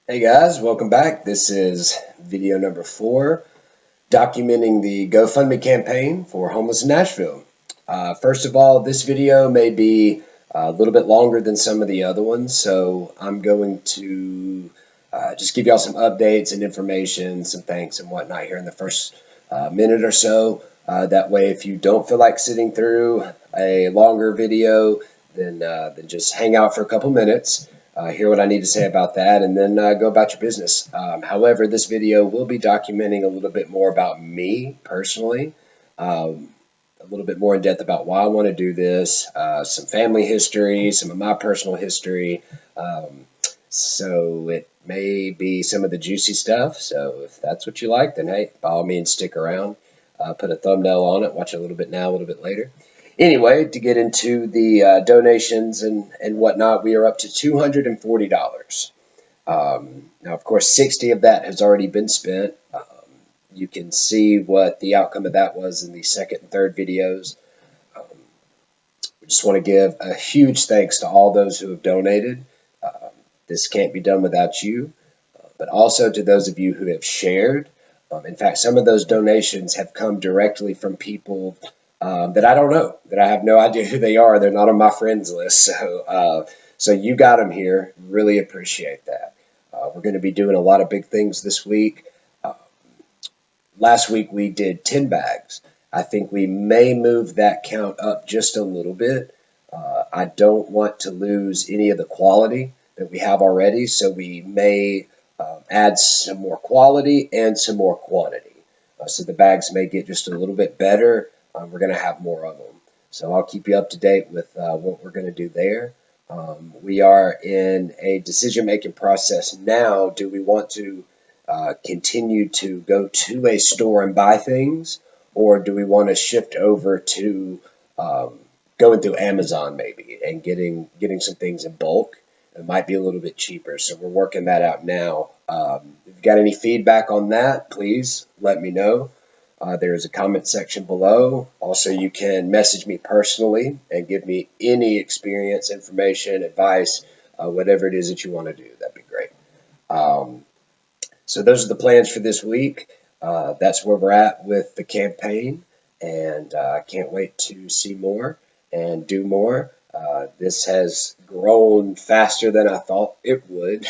Hey guys, welcome back. This is video number 4, documenting the GoFundMe campaign for homeless in Nashville. First of all, this video may be a little bit longer than some of the other ones, so I'm going to just give y'all some updates and information, some thanks and whatnot here in the first minute or so. That way, if you don't feel like sitting through a longer video, then just hang out for a couple minutes. Hear what I need to say about that, and then go about your business. However, this video will be documenting a little bit more about me personally, a little bit more in depth about why I want to do this, some family history, some of my personal history. So it may be some of the juicy stuff. So if that's what you like, then hey, by all means, stick around. Put a thumbnail on it. Watch it a little bit now, a little bit later. Anyway, to get into the donations and whatnot, we are up to $240. Now, of course, 60 of that has already been spent. You can see what the outcome of that was in the second and third videos. Um, we just want to give a huge thanks to all those who have donated. This can't be done without you, but also to those of you who have shared. In fact, some of those donations have come directly from people that I don't know, that I have no idea who they are. They're not on my friends list. So you got them here. Really appreciate that. We're going to be doing a lot of big things this week. Uh, Last week we did 10 bags. I think we may move that count up just a little bit. I don't want to lose any of the quality that we have already, so we may add some more quality and some more quantity. So the bags may get just a little bit better. We're going to have more of them. So I'll keep you up to date with what we're going to do there. We are in a decision-making process now. Do we want to continue to go to a store and buy things, or do we want to shift over to going through Amazon maybe and getting some things in bulk? It might be a little bit cheaper, so we're working that out now. If you've got any feedback on that, please let me know. There is a comment section below. Also, you can message me personally and give me any experience, information, advice, whatever it is that you want to do. That'd be great. Um, so those are the plans for this week. That's where we're at with the campaign, and I can't wait to see more and do more. This has grown faster than I thought it would,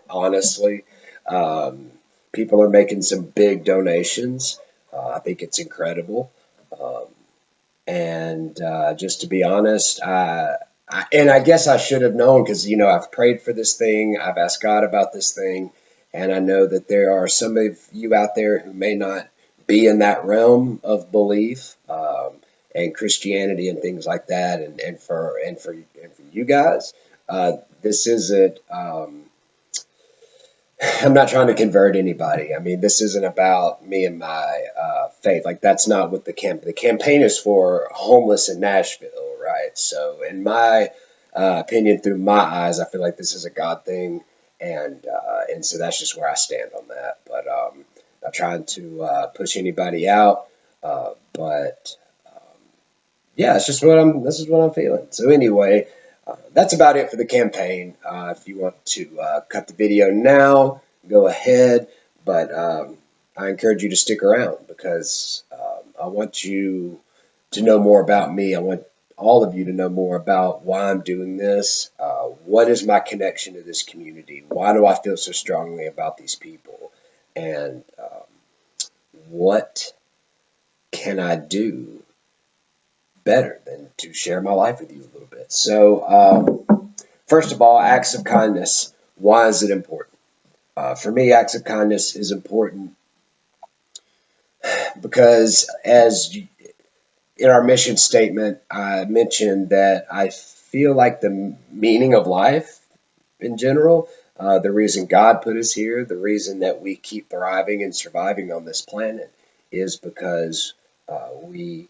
honestly. Um, People are making some big donations. I think it's incredible. Um, and just to be honest, and I guess I should have known because, I've prayed for this thing. I've asked God about this thing. And I know that there are some of you out there who may not be in that realm of belief and Christianity and things like that. And for you guys, this isn't. I'm not trying to convert anybody. I mean, this isn't about me and my faith. Like that's not what the campaign is for. Homeless in Nashville, right? So, in my opinion, through my eyes, I feel like this is a God thing, and so that's just where I stand on that. But not trying to push anybody out, but yeah, it's just what I'm. This is what I'm feeling. So anyway, that's about it for the campaign. If you want to cut the video now, go ahead. But I encourage you to stick around because I want you to know more about me. I want all of you to know more about why I'm doing this. What is my connection to this community? Why do I feel so strongly about these people? And what can I do better than to share my life with you a little bit? So, first of all, acts of kindness. Why is it important? For me, acts of kindness is important because, in our mission statement, I mentioned that I feel like the meaning of life in general, the reason God put us here, the reason that we keep thriving and surviving on this planet is because we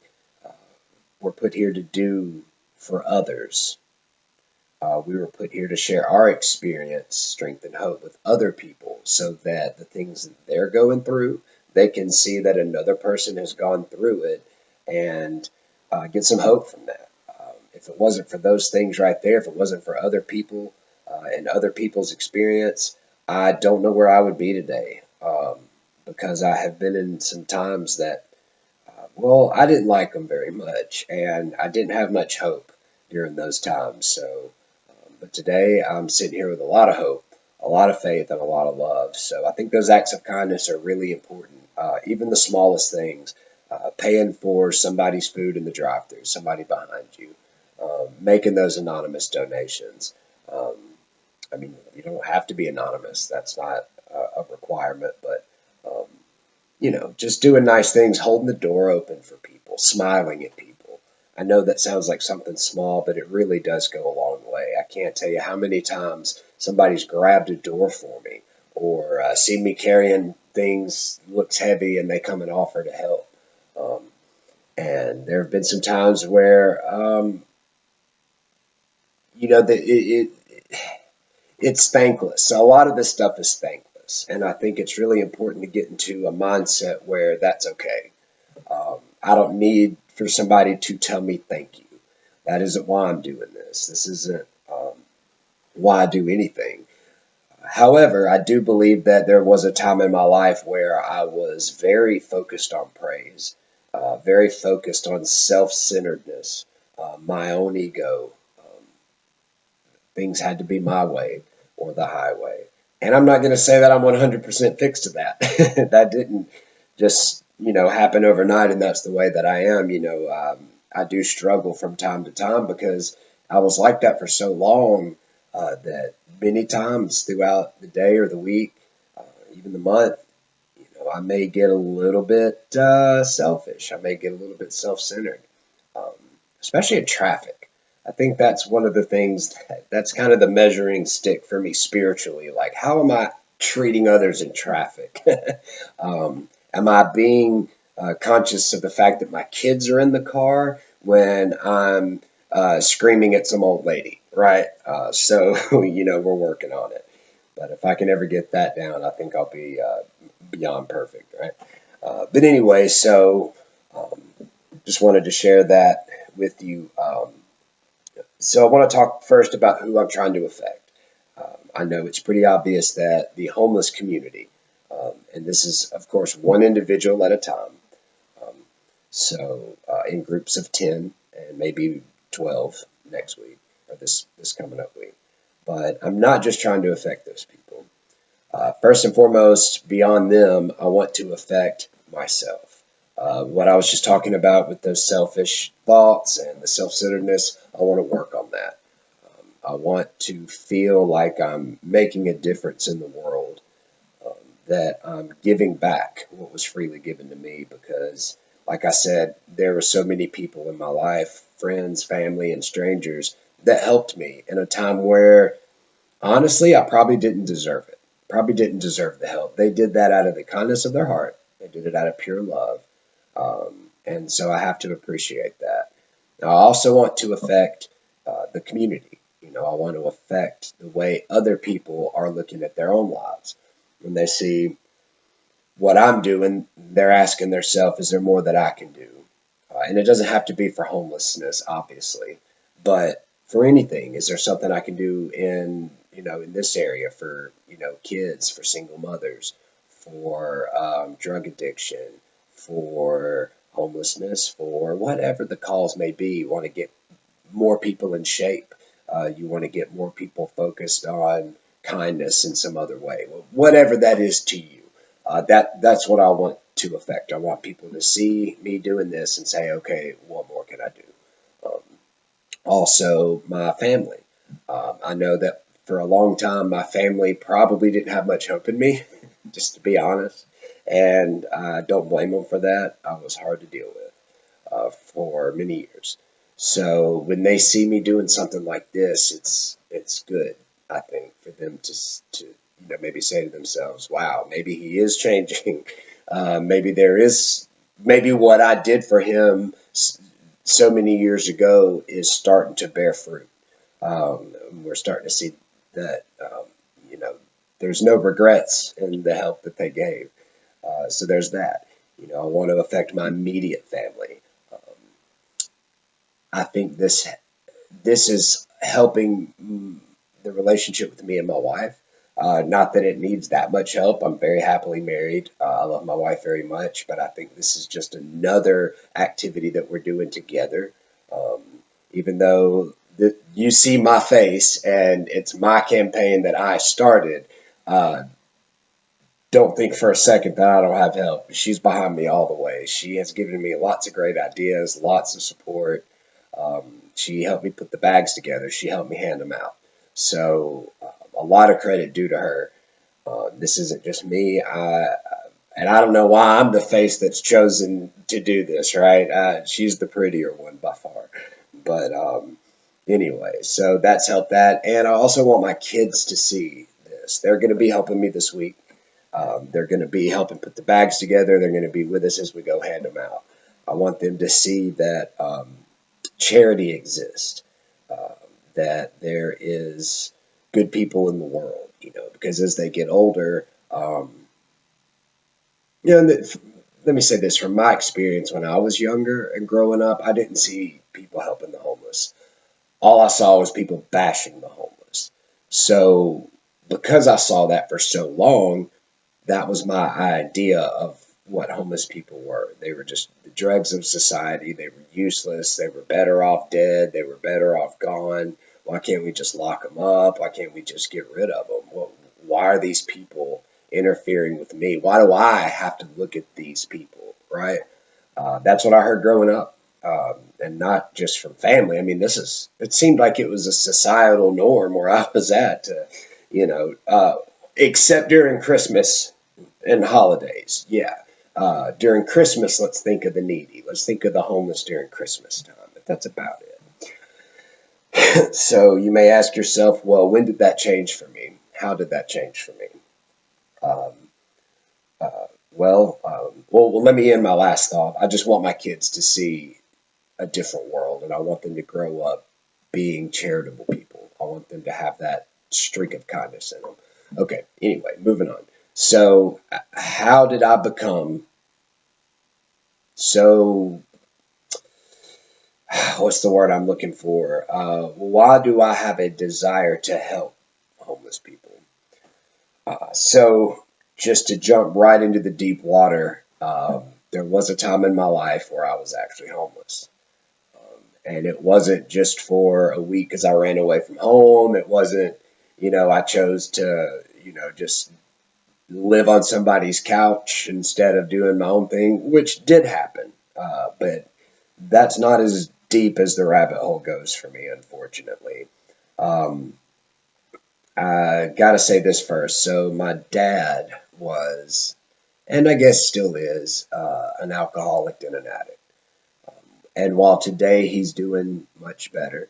were put here to do for others. We were put here to share our experience, strength, and hope with other people so that the things that they're going through, they can see that another person has gone through it and get some hope from that. If it wasn't for those things right there, if it wasn't for other people and other people's experience, I don't know where I would be today, because I have been in some times that, well, I didn't like them very much, and I didn't have much hope during those times. So, but today I'm sitting here with a lot of hope, a lot of faith, and a lot of love. So I think those acts of kindness are really important. Even the smallest things, paying for somebody's food in the drive-thru, somebody behind you, making those anonymous donations. Um, I mean, you don't have to be anonymous. That's not a requirement, but um, just doing nice things, holding the door open for people, smiling at people. I know that sounds like something small, but it really does go a long way. I can't tell you how many times somebody's grabbed a door for me or seen me carrying things, looks heavy, and they come and offer to help. Um, and there have been some times where, it's thankless. So a lot of this stuff is thankless. And I think it's really important to get into a mindset where that's okay. I don't need for somebody to tell me thank you. That isn't why I'm doing this. This isn't why I do anything. However, I do believe that there was a time in my life where I was very focused on praise, very focused on self centeredness, my own ego. Things had to be my way or the highway. And I'm not going to say that I'm 100% fixed to that. That didn't just, happen overnight and that's the way that I am. I do struggle from time to time because I was like that for so long, that many times throughout the day or the week, even the month, I may get a little bit selfish. I may get a little bit self-centered, um, especially in traffic. I think that's one of the things that's kind of the measuring stick for me spiritually. Like, how am I treating others in traffic? Am I being conscious of the fact that my kids are in the car when I'm screaming at some old lady, right? So, we're working on it. But if I can ever get that down, I think I'll be beyond perfect, right? But anyway, so um, just wanted to share that with you. So I want to talk first about who I'm trying to affect. I know it's pretty obvious that the homeless community, and this is, of course, one individual at a time, um, so in groups of 10 and maybe 12 next week or this coming up week. But I'm not just trying to affect those people. First and foremost, beyond them, I want to affect myself. What I was just talking about with those selfish thoughts and the self-centeredness, I want to work on that. I want to feel like I'm making a difference in the world, um, that I'm giving back what was freely given to me because, like I said, there were so many people in my life, friends, family, and strangers that helped me in a time where, honestly, I probably didn't deserve it. Probably didn't deserve the help. They did that out of the kindness of their heart. They did it out of pure love. And so I have to appreciate that. Now, I also want to affect the community. I want to affect the way other people are looking at their own lives. When they see what I'm doing, they're asking themselves, is there more that I can do? And it doesn't have to be for homelessness, obviously, but for anything, is there something I can do in this area for, kids, for single mothers, for drug addiction, for homelessness, for whatever the cause may be? You want to get more people in shape. You want to get more people focused on kindness in some other way, whatever that is to you. That's what I want to affect. I want people to see me doing this and say, okay, what more can I do? Um, Also, my family. I know that for a long time, my family probably didn't have much hope in me, just to be honest. And I don't blame them for that. I was hard to deal with for many years. So when they see me doing something like this, it's good, I think, for them to maybe say to themselves, "Wow, maybe he is changing. Maybe there is maybe what I did for him so many years ago is starting to bear fruit." We're starting to see that you know there's no regrets in the help that they gave. So there's that. I want to affect my immediate family. I think this is helping the relationship with me and my wife. Not that it needs that much help. I'm very happily married. I love my wife very much, but I think this is just another activity that we're doing together. Um, Even though you see my face and it's my campaign that I started, uh, don't think for a second that I don't have help. She's behind me all the way. She has given me lots of great ideas, lots of support. She helped me put the bags together. She helped me hand them out. So a lot of credit due to her. This isn't just me. And I don't know why I'm the face that's chosen to do this, right? She's the prettier one by far. But anyway, so that's helped that. And I also want my kids to see this. They're going to be helping me this week. They're going to be helping put the bags together. They're going to be with us as we go hand them out. I want them to see that charity exists, uh, that there is good people in the world, because as they get older, let me say this from my experience when I was younger and growing up, I didn't see people helping the homeless. All I saw was people bashing the homeless. So because I saw that for so long, that was my idea of what homeless people were. They were just the dregs of society. They were useless. They were better off dead. They were better off gone. Why can't we just lock them up? Why can't we just get rid of them? Why are these people interfering with me? Why do I have to look at these people, right? That's what I heard growing up. And not just from family. I mean, it seemed like it was a societal norm where I was at, you know, uh, except during Christmas and holidays. Yeah. During Christmas, let's think of the needy. Let's think of the homeless during Christmas time. But that's about it. So you may ask yourself, well, when did that change for me? How did that change for me? Um, well, let me end my last thought. I just want my kids to see a different world, and I want them to grow up being charitable people. I want them to have that streak of kindness in them. Okay, anyway, moving on. So, how did I become so? What's the word I'm looking for? Why do I have a desire to help homeless people? So, just to jump right into the deep water, there was a time in my life where I was actually homeless. And it wasn't just for a week because I ran away from home. It wasn't, I chose to, just live on somebody's couch instead of doing my own thing, which did happen. But that's not as deep as the rabbit hole goes for me, unfortunately. Um, I got to say this first. So, my dad was, and I guess still is, an alcoholic and an addict. And while today he's doing much better,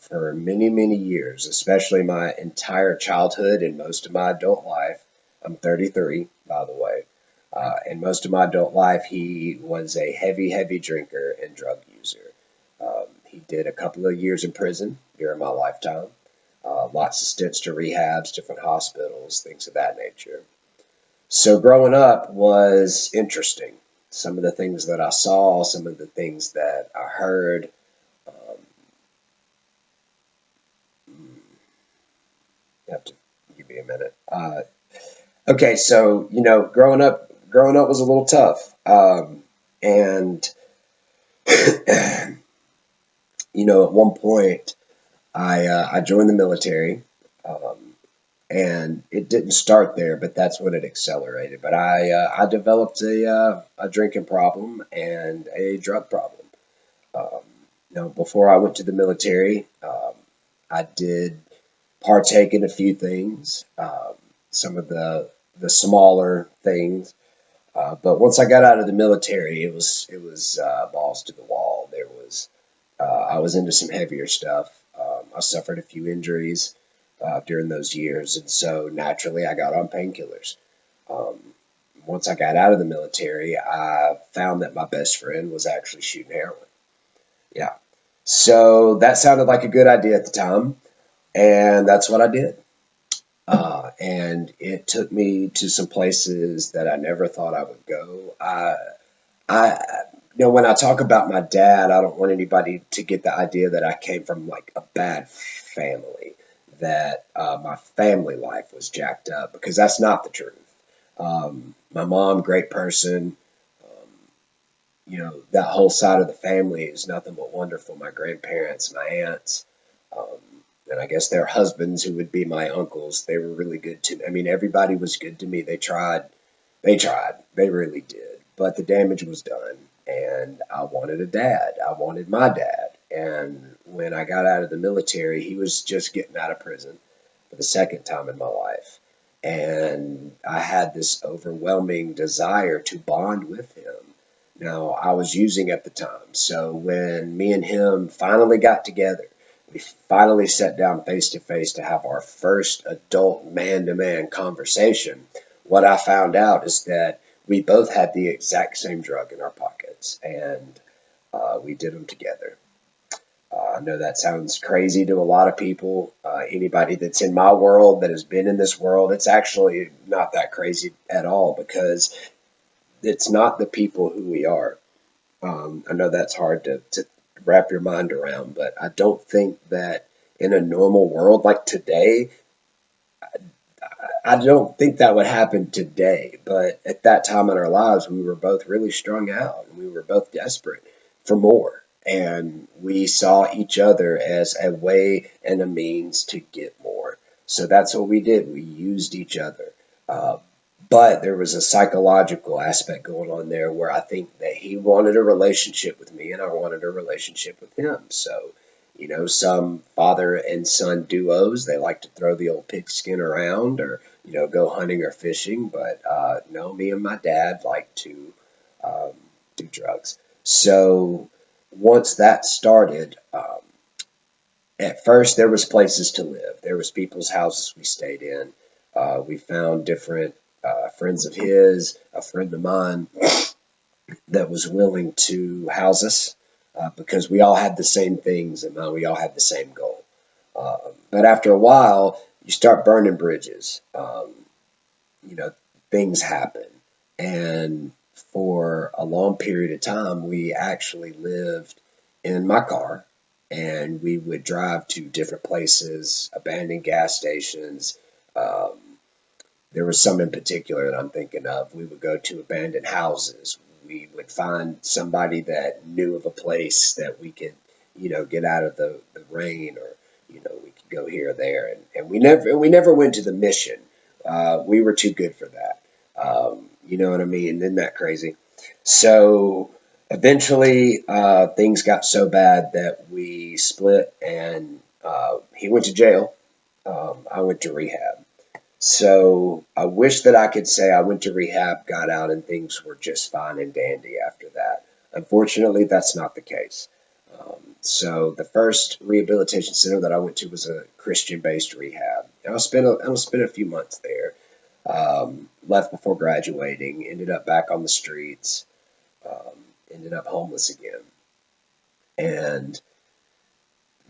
for many, many years, especially my entire childhood and most of my adult life, I'm 33, by the way, and most of my adult life, he was a heavy, heavy drinker and drug user. He did a couple of years in prison during my lifetime, lots of stints to rehabs, different hospitals, things of that nature. So growing up was interesting. Some of the things that I saw, some of the things that I heard. Um, you have to give me a minute. Okay, so growing up was a little tough, and at one point I joined the military. Um, and it didn't start there, but that's when it accelerated. But I developed a drinking problem and a drug problem. Um, Before I went to the military, I did partake in a few things, some of the smaller things. But once I got out of the military, it was balls to the wall. I was into some heavier stuff. I suffered a few injuries during those years, and so naturally I got on painkillers. Um, Once I got out of the military, I found that my best friend was actually shooting heroin. Yeah, so that sounded like a good idea at the time, and that's what I did. And it took me to some places that I never thought I would go. I, when I talk about my dad, I don't want anybody to get the idea that I came from like a bad family, that my family life was jacked up, because that's not the truth. My mom, great person. Um, that whole side of the family is nothing but wonderful. My grandparents, my aunts, um, and I guess their husbands, who would be my uncles, they were really good to me. I mean, everybody was good to me. They tried. They really did. But the damage was done. And I wanted a dad. I wanted my dad. And when I got out of the military, he was just getting out of prison for the second time in my life. And I had this overwhelming desire to bond with him. Now, I was using at the time. So when me and him finally got together, we finally sat down face to face to have our first adult man to man conversation. What I found out is that we both had the exact same drug in our pockets, and we did them together. I know that sounds crazy to a lot of people. Anybody that's in my world, that has been in this world, it's actually not that crazy at all, because it's not the people who we are. I know that's hard to wrap your mind around, but I don't think that in a normal world like today, I don't think that would happen today. But at that time in our lives, we were both really strung out, and we were both desperate for more. And we saw each other as a way and a means to get more. So that's what we did. We used each other. Uh, but there was a psychological aspect going on there, where I think that he wanted a relationship with me and I wanted a relationship with him. So, some father and son duos, they like to throw the old pigskin around, or, go hunting or fishing. But no, me and my dad like to um, do drugs. So once that started, at first there was places to live. There was people's houses we stayed in. We found different friends of his, a friend of mine that was willing to house us, because we all had the same things in mind. We all had the same goal. But after a while, you start burning bridges. You know, things happen. And for a long period of time, we actually lived in my car, and we would drive to different places, abandoned gas stations. Um, there was some in particular that I'm thinking of. We would go to abandoned houses. We would find somebody that knew of a place that we could, get out of the rain, or, we could go here or there. And we never went to the mission. We were too good for that. You know what I mean? Isn't that crazy? So eventually, things got so bad that we split, and he went to jail. I went to rehab. So I wish that I could say I went to rehab, got out, and things were just fine and dandy after that. Unfortunately, that's not the case. So the first rehabilitation center that I went to was a Christian-based rehab. And I spent a few months there. Left before graduating, ended up back on the streets, um, ended up homeless again. And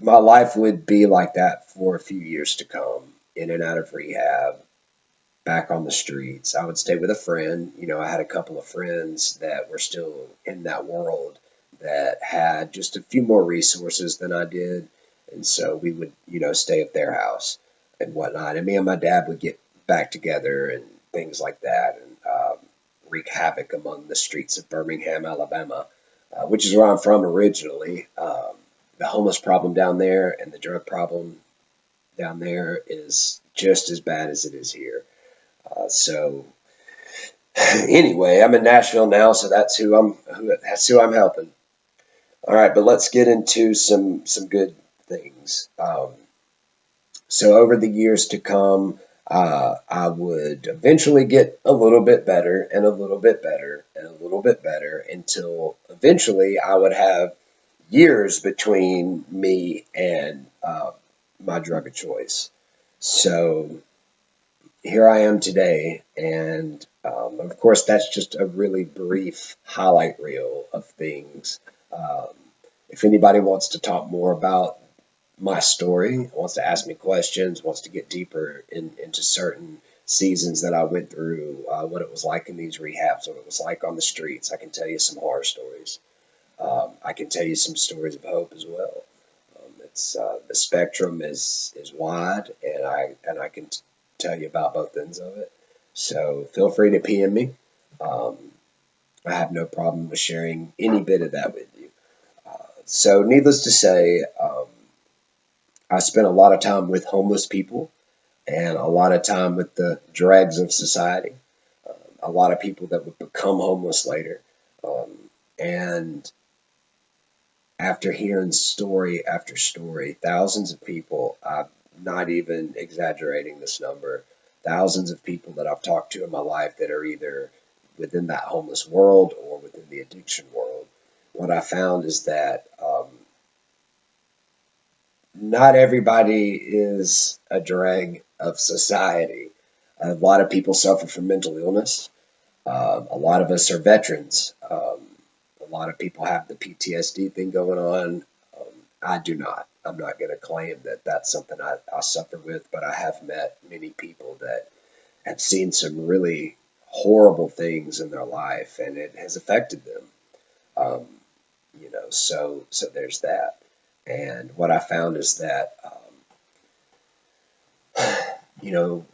my life would be like that for a few years to come, in and out of rehab, back on the streets. I would stay with a friend. I had a couple of friends that were still in that world, that had just a few more resources than I did. And so we would, stay at their house and whatnot. And me and my dad would get back together and things like that, and wreak havoc among the streets of Birmingham, Alabama, which is where I'm from originally. The homeless problem down there and the drug problem down there is just as bad as it is here. So anyway, I'm in Nashville now, so that's who I'm helping. All right, but let's get into some good things. So over the years to come, I would eventually get a little bit better, and a little bit better, and a little bit better, until eventually I would have years between me and my drug of choice. So here I am today, and of course that's just a really brief highlight reel of things. Um, if anybody wants to talk more about my story, wants to ask me questions, wants to get deeper into certain seasons that I went through, what it was like in these rehabs, what it was like on the streets, I can tell you some horror stories. I can tell you some stories of hope as well. It's the spectrum is wide, and I can tell you about both ends of it. So feel free to PM me. Um, I have no problem with sharing any bit of that with you. So needless to say, I spent a lot of time with homeless people and a lot of time with the dregs of society. A lot of people that would become homeless later. And after hearing story after story, thousands of people, I'm not even exaggerating this number, thousands of people that I've talked to in my life that are either within that homeless world or within the addiction world, what I found is that not everybody is a drag of society. A lot of people suffer from mental illness. A lot of us are veterans. A lot of people have the PTSD thing going on. I do not. I'm not going to claim that that's something I suffer with, but I have met many people that have seen some really horrible things in their life, and it has affected them. Um, so there's that. And what I found is that, you know,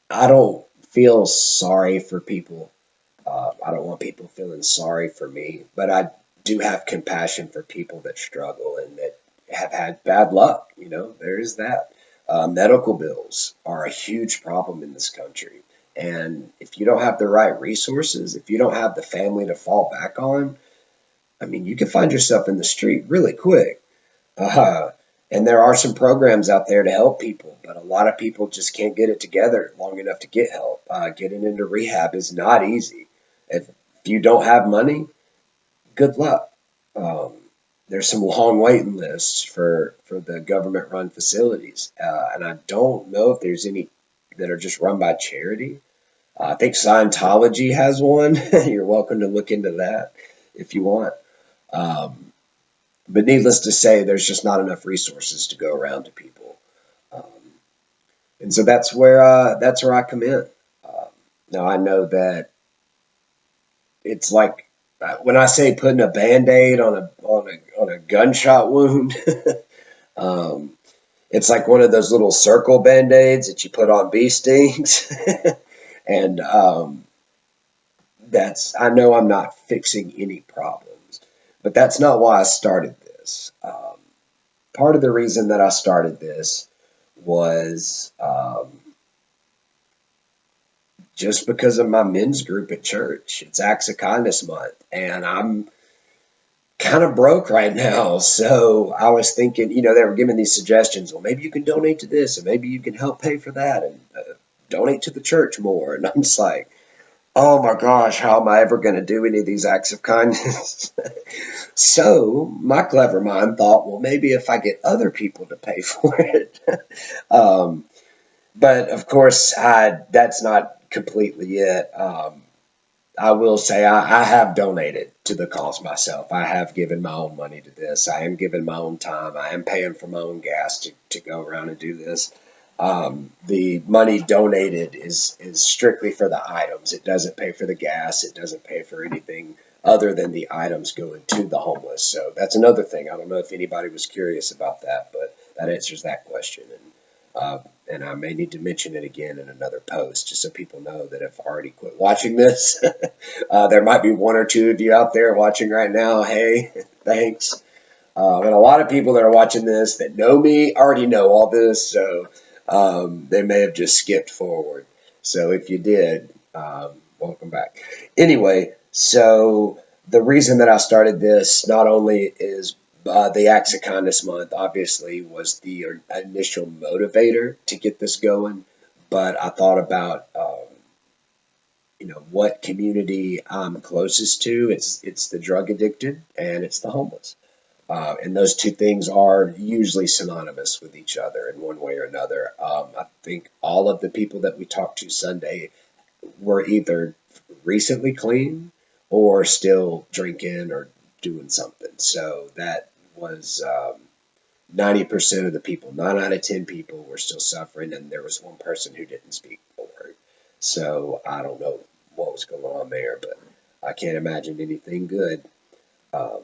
I don't feel sorry for people. I don't want people feeling sorry for me, but I do have compassion for people that struggle and that have had bad luck. There is that. Medical bills are a huge problem in this country. And if you don't have the right resources, if you don't have the family to fall back on, I mean, you can find yourself in the street really quick. Uh, and there are some programs out there to help people, but a lot of people just can't get it together long enough to get help. Getting into rehab is not easy. If you don't have money, good luck. Um, there's some long waiting lists for the government run facilities. And I don't know if there's any that are just run by charity. I think Scientology has one. You're welcome to look into that if you want. Um, but needless to say, there's just not enough resources to go around to people. Um, and so that's where I come in. Um, Now I know that it's like when I say putting a band-aid on a gunshot wound, um, it's like one of those little circle band-aids that you put on bee stings. And that's I know I'm not fixing any problems, but that's not why I started this. Part of the reason that I started this was just because of my men's group at church. It's Acts of Kindness Month, and I'm kind of broke right now. So I was thinking, they were giving these suggestions. Well, maybe you can donate to this, and maybe you can help pay for that, and donate to the church more. And I'm just like, oh my gosh, how am I ever going to do any of these acts of kindness? So my clever mind thought, well, maybe if I get other people to pay for it. um, but of course, that's not completely it. I will say I have donated to the cause myself. I have given my own money to this. I am giving my own time. I am paying for my own gas to go around and do this. The money donated is strictly for the items. It doesn't pay for the gas. It doesn't pay for anything other than the items going to the homeless. So that's another thing. I don't know if anybody was curious about that, but that answers that question. And I may need to mention it again in another post, just so people know that I've already quit watching this. There might be one or two of you out there watching right now. Hey, thanks. And a lot of people that are watching this that know me already know all this, so they may have just skipped forward. So if you did, welcome back. Anyway, so the reason that I started this not only is the Acts of Kindness Month, obviously, was the initial motivator to get this going, but I thought about what community I'm closest to. It's the drug addicted and it's the homeless. And those two things are usually synonymous with each other in one way or another. I think all of the people that we talked to Sunday were either recently clean or still drinking or doing something. So that was 90% of the people. 9 out of 10 people were still suffering, and there was one person who didn't speak a word. So I don't know what was going on there, but I can't imagine anything good. Um,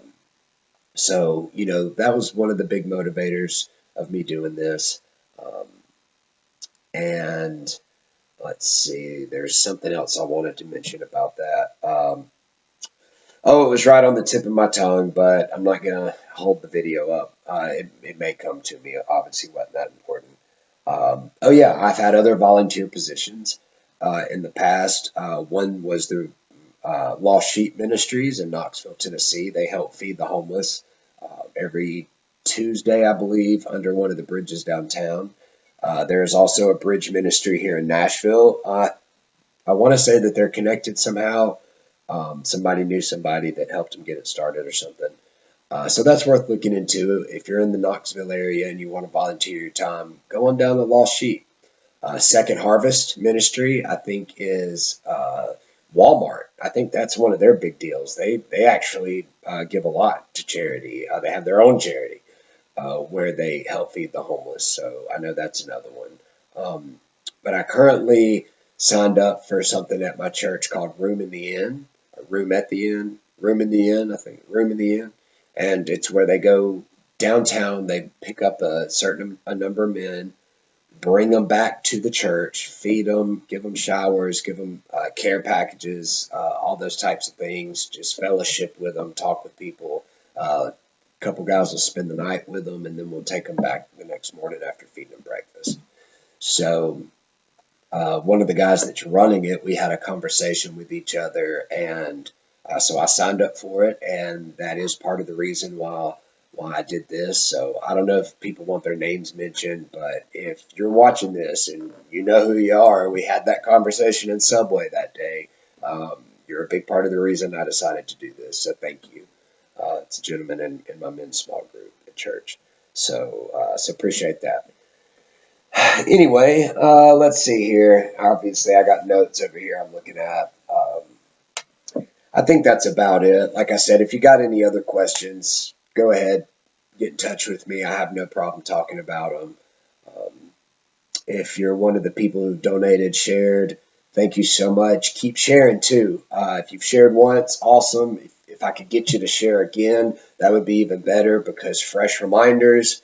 So, that was one of the big motivators of me doing this. Um, and let's see, there's something else I wanted to mention about that. Oh, it was right on the tip of my tongue, but I'm not going to hold the video up. It may come to me. Obviously, wasn't that important. Oh, yeah, I've had other volunteer positions in the past. One was the Lost Sheep Ministries in Knoxville, Tennessee. They help feed the homeless every Tuesday, I believe, under one of the bridges downtown. There is also a bridge ministry here in Nashville. I want to say that they're connected somehow. Somebody knew somebody that helped them get it started or something. So that's worth looking into. If you're in the Knoxville area and you want to volunteer your time, go on down to Lost Sheep. Second Harvest Ministry, I think, is Walmart. I think that's one of their big deals. They actually give a lot to charity. They have their own charity where they help feed the homeless. So I know that's another one. But I currently signed up for something at my church called Room in the Inn, Room at the Inn, Room in the Inn, I think, Room in the Inn. And it's where they go downtown, they pick up a number of men, bring them back to the church, feed them, give them showers, give them care packages, all those types of things, just fellowship with them, talk with people. A couple guys will spend the night with them, and then we'll take them back the next morning after feeding them breakfast. So one of the guys that's running it, we had a conversation with each other, and so I signed up for it, and that is part of the reason why I did this. So I don't know if people want their names mentioned, but if you're watching this and you know who you are, we had that conversation in Subway that day. You're a big part of the reason I decided to do this, so thank you. It's a gentleman in my men's small group at church, so appreciate that. Anyway, let's see here. Obviously, I got notes over here I'm looking at. I think that's about it. Like I said, if you got any other questions, go ahead, get in touch with me. I have no problem talking about them. If you're one of the people who donated, shared, thank you so much. Keep sharing too. If you've shared once, awesome. If I could get you to share again, that would be even better because fresh reminders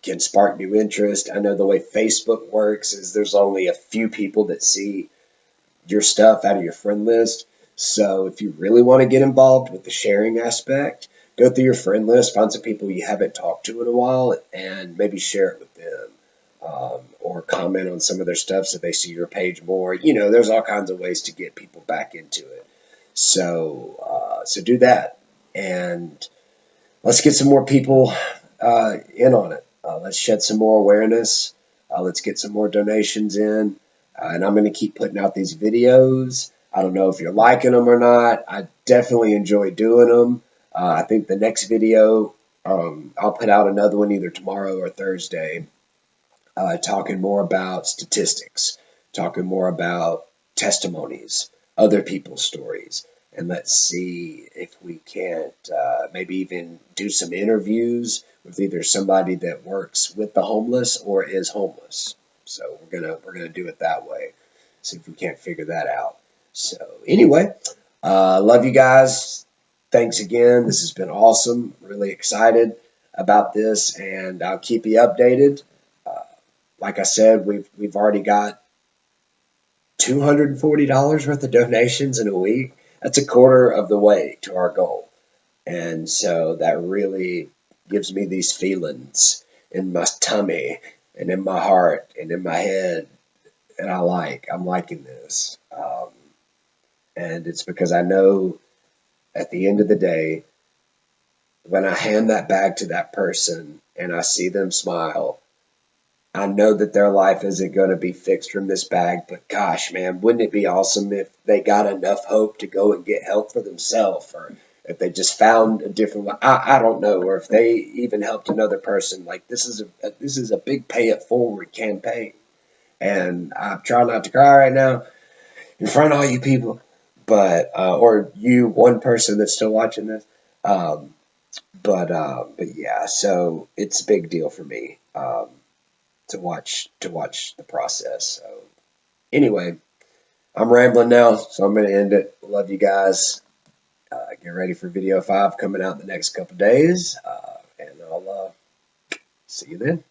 can spark new interest. I know the way Facebook works is there's only a few people that see your stuff out of your friend list. So if you really want to get involved with the sharing aspect, go through your friend list, find some people you haven't talked to in a while, and maybe share it with them. Or comment on some of their stuff so they see your page more. There's all kinds of ways to get people back into it. So do that. And let's get some more people in on it. Let's shed some more awareness. Let's get some more donations in. And I'm going to keep putting out these videos. I don't know if you're liking them or not. I definitely enjoy doing them. I think the next video, I'll put out another one either tomorrow or Thursday, talking more about statistics, talking more about testimonies, other people's stories. And let's see if we can't maybe even do some interviews with either somebody that works with the homeless or is homeless. So we're gonna do it that way. See if we can't figure that out. So anyway, love you guys. Thanks again. This has been awesome. Really excited about this, and I'll keep you updated. Like I said, we've already got $240 worth of donations in a week. That's a quarter of the way to our goal. And so that really gives me these feelings in my tummy and in my heart and in my head. And I'm liking this. And it's because I know at the end of the day, when I hand that bag to that person and I see them smile, I know that their life isn't going to be fixed from this bag, but gosh, man, wouldn't it be awesome if they got enough hope to go and get help for themselves, or if they just found a different way? I don't know, or if they even helped another person. Like this is a big pay it forward campaign, and I'm trying not to cry right now in front of all you people, but or you one person that's still watching this, but yeah, so it's a big deal for me. To watch the process. So anyway, I'm rambling now, so I'm going to end it. Love you guys. get ready for video 5 coming out in the next couple days, and I'll see you then.